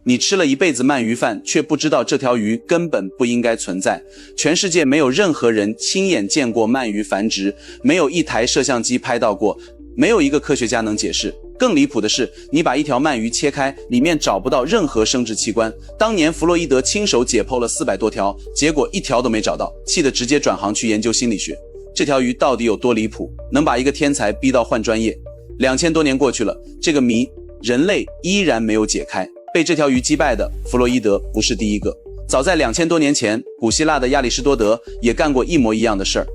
你吃了一辈子鳗鱼饭，却不知道这条鱼根本不应该存在。全世界没有任何人亲眼见过鳗鱼繁殖，没有一台摄像机拍到过，没有一个科学家能解释。更离谱的是，你把一条鳗鱼切开，里面找不到任何生殖器官。当年弗洛伊德亲手解剖了400多条，结果一条都没找到，气得直接转行去研究心理学。这条鱼到底有多离谱，能把一个天才逼到换专业？2000多年过去了，这个谜人类依然没有解开。被这条鱼击败的弗洛伊德不是第一个，早在2000多年前，古希腊的亚里士多德也干过一模一样的事儿。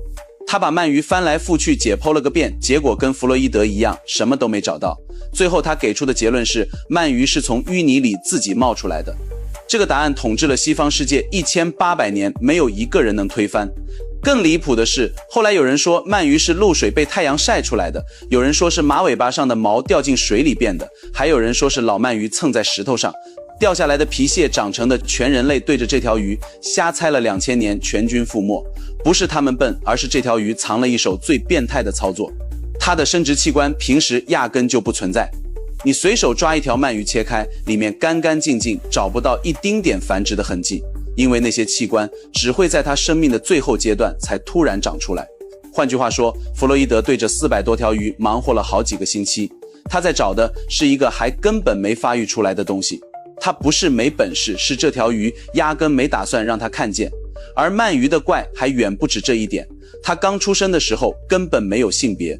他把鳗鱼翻来覆去解剖了个遍，结果跟弗洛伊德一样，什么都没找到。最后他给出的结论是，鳗鱼是从淤泥里自己冒出来的。这个答案统治了西方世界1800年，没有一个人能推翻。更离谱的是，后来有人说鳗鱼是露水被太阳晒出来的，有人说是马尾巴上的毛掉进水里变的，还有人说是老鳗鱼蹭在石头上掉下来的皮屑长成的。全人类对着这条鱼瞎猜了2000年，全军覆没。不是他们笨，而是这条鱼藏了一手最变态的操作。它的生殖器官平时压根就不存在，你随手抓一条鳗鱼切开，里面干干净净，找不到一丁点繁殖的痕迹，因为那些器官只会在它生命的最后阶段才突然长出来。换句话说，弗洛伊德对着400多条鱼忙活了好几个星期，他在找的是一个还根本没发育出来的东西。他不是没本事，是这条鱼压根没打算让他看见。而鳗鱼的怪还远不止这一点，它刚出生的时候根本没有性别。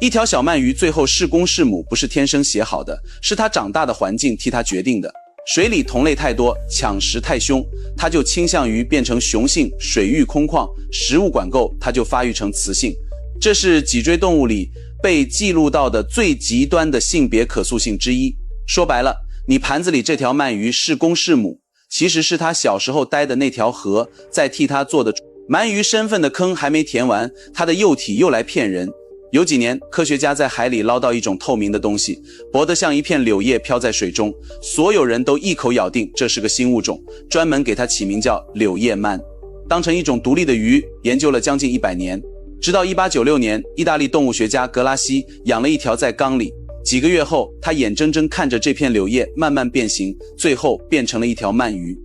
一条小鳗鱼最后是公是母不是天生写好的，是它长大的环境替它决定的。水里同类太多，抢食太凶，它就倾向于变成雄性；水域空旷，食物管够，它就发育成雌性。这是脊椎动物里被记录到的最极端的性别可塑性之一。说白了，你盘子里这条鳗鱼是公是母，其实是他小时候待的那条河在替他做的。鳗鱼身份的坑还没填完，他的幼体又来骗人。有几年，科学家在海里捞到一种透明的东西，薄得像一片柳叶飘在水中，所有人都一口咬定这是个新物种，专门给它起名叫柳叶鳗，当成一种独立的鱼研究了将近100年。直到1896年，意大利动物学家格拉西养了一条在缸里，几个月后，他眼睁睁看着这片柳叶慢慢变形，最后变成了一条鳗鱼。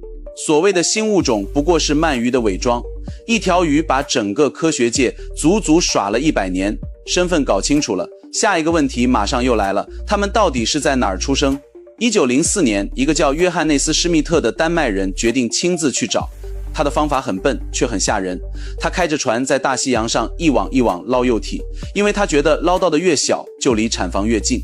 所谓的新物种不过是鳗鱼的伪装，一条鱼把整个科学界足足耍了100年。身份搞清楚了，下一个问题马上又来了，他们到底是在哪儿出生？1904年，一个叫约翰内斯·施密特的丹麦人决定亲自去找。他的方法很笨，却很吓人。他开着船在大西洋上一网一网捞幼体，因为他觉得捞到的越小，就离产房越近。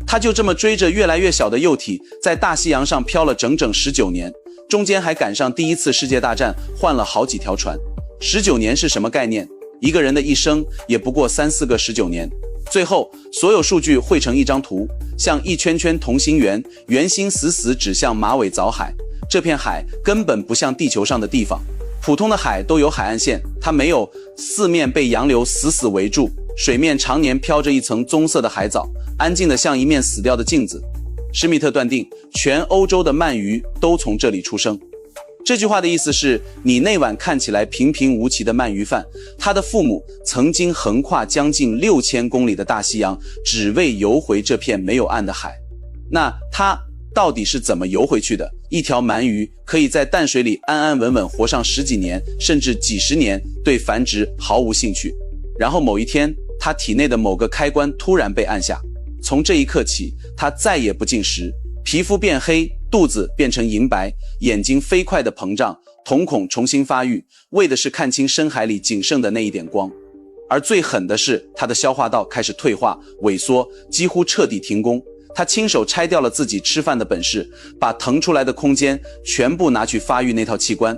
他就这么追着越来越小的幼体，在大西洋上漂了整整19年，中间还赶上第一次世界大战，换了好几条船。19年是什么概念？一个人的一生也不过3-4个19年。最后，所有数据汇成一张图，像一圈圈同心圆，圆心死死指向马尾藻海。这片海根本不像地球上的地方，普通的海都有海岸线，它没有，四面被洋流死死围住，水面常年飘着一层棕色的海藻，安静的像一面死掉的镜子。施密特断定，全欧洲的鳗鱼都从这里出生。这句话的意思是，你那碗看起来平平无奇的鳗鱼饭，他的父母曾经横跨将近6000公里的大西洋，只为游回这片没有岸的海。那他到底是怎么游回去的？一条鳗鱼可以在淡水里安安稳稳活上10几年，甚至几十年，对繁殖毫无兴趣。然后某一天，他体内的某个开关突然被按下，从这一刻起，他再也不进食，皮肤变黑，肚子变成银白，眼睛飞快地膨胀，瞳孔重新发育，为的是看清深海里仅剩的那一点光。而最狠的是，他的消化道开始退化萎缩，几乎彻底停工。他亲手拆掉了自己吃饭的本事，把腾出来的空间全部拿去发育那套器官。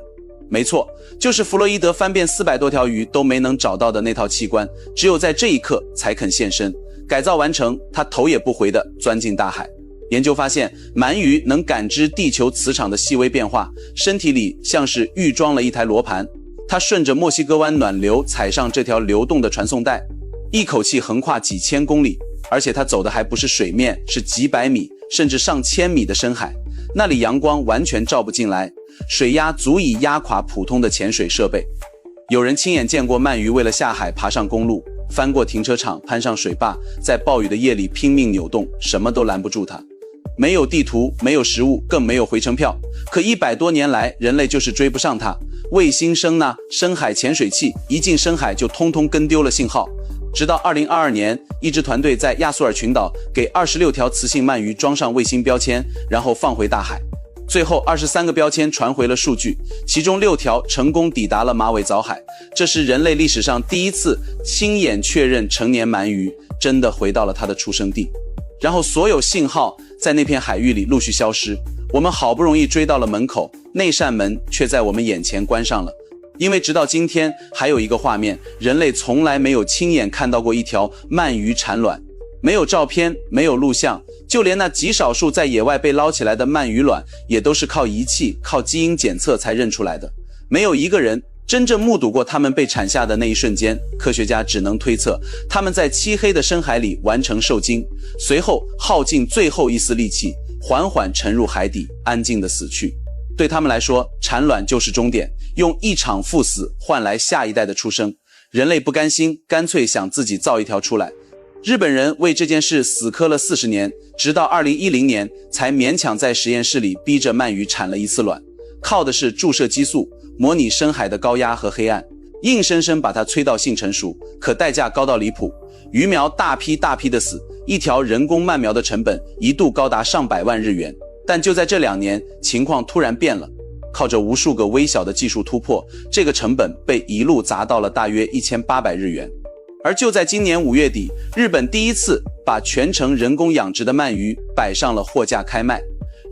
没错，就是弗洛伊德翻遍400多条鱼都没能找到的那套器官，只有在这一刻才肯现身。改造完成，他头也不回地钻进大海。研究发现，鳗鱼能感知地球磁场的细微变化，身体里像是预装了一台罗盘。它顺着墨西哥湾暖流踩上这条流动的传送带，一口气横跨几千公里，而且它走的还不是水面，是几百米甚至上千米的深海，那里阳光完全照不进来，水压足以压垮普通的潜水设备。有人亲眼见过鳗鱼为了下海爬上公路，翻过停车场，攀上水坝，在暴雨的夜里拼命扭动，什么都拦不住它。没有地图，没有食物，更没有回程票。可100多年来，人类就是追不上它。卫星声呐，深海潜水器一进深海就通通跟丢了信号。直到2022年，一支团队在亚速尔群岛给26条雌性鳗鱼装上卫星标签，然后放回大海。最后23个标签传回了数据，其中6条成功抵达了马尾藻海。这是人类历史上第一次亲眼确认成年鳗鱼真的回到了它的出生地。然后所有信号在那片海域里陆续消失。我们好不容易追到了门口，那扇门却在我们眼前关上了。因为直到今天，还有一个画面，人类从来没有亲眼看到过一条鳗鱼产卵。没有照片，没有录像，就连那极少数在野外被捞起来的鳗鱼卵，也都是靠仪器、靠基因检测才认出来的。没有一个人真正目睹过它们被产下的那一瞬间，科学家只能推测，它们在漆黑的深海里完成受精，随后耗尽最后一丝力气，缓缓沉入海底，安静地死去。对他们来说，产卵就是终点，用一场赴死换来下一代的出生。人类不甘心，干脆想自己造一条出来。日本人为这件事死磕了40年，直到2010年才勉强在实验室里逼着鳗鱼产了一次卵，靠的是注射激素，模拟深海的高压和黑暗，硬生生把它催到性成熟，可代价高到离谱，鱼苗大批的死，一条人工鳗苗的成本一度高达上百万日元。但就在这2年，情况突然变了，靠着无数个微小的技术突破，这个成本被一路砸到了大约1800日元。而就在今年5月底，日本第一次把全程人工养殖的鳗鱼摆上了货架开卖。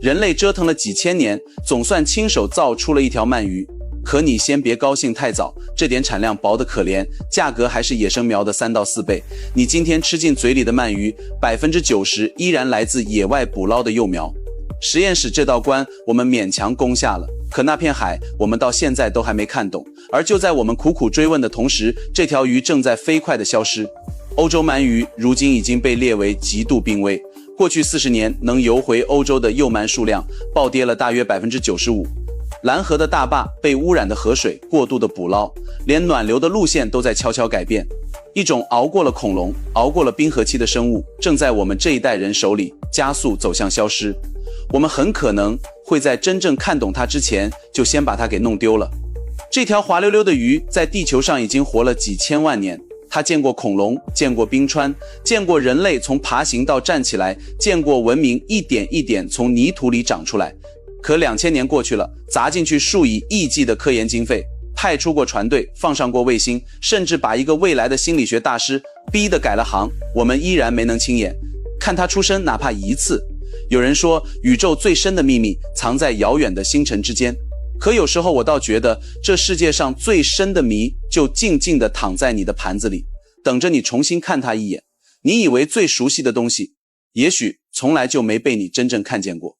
人类折腾了几千年，总算亲手造出了一条鳗鱼。可你先别高兴太早，这点产量薄得可怜，价格还是野生苗的3到4倍。你今天吃进嘴里的鳗鱼，90%依然来自野外捕捞的幼苗。实验室这道关我们勉强攻下了，可那片海我们到现在都还没看懂。而就在我们苦苦追问的同时，这条鱼正在飞快地消失。欧洲鳗鱼如今已经被列为极度濒危，过去40年能游回欧洲的幼鳗数量暴跌了大约95%。蓝河的大坝被污染的河水过度的捕捞，连暖流的路线都在悄悄改变。一种熬过了恐龙、熬过了冰河期的生物，正在我们这一代人手里加速走向消失。我们很可能会在真正看懂它之前，就先把它给弄丢了。这条滑溜溜的鱼在地球上已经活了几千万年，它见过恐龙，见过冰川，见过人类从爬行到站起来，见过文明一点一点从泥土里长出来。可2000年过去了，砸进去数以亿计的科研经费，派出过船队，放上过卫星，甚至把一个未来的心理学大师逼得改了行，我们依然没能亲眼看他出生哪怕一次。有人说，宇宙最深的秘密藏在遥远的星辰之间，可有时候我倒觉得，这世界上最深的谜就静静地躺在你的盘子里，等着你重新看它一眼。你以为最熟悉的东西，也许从来就没被你真正看见过。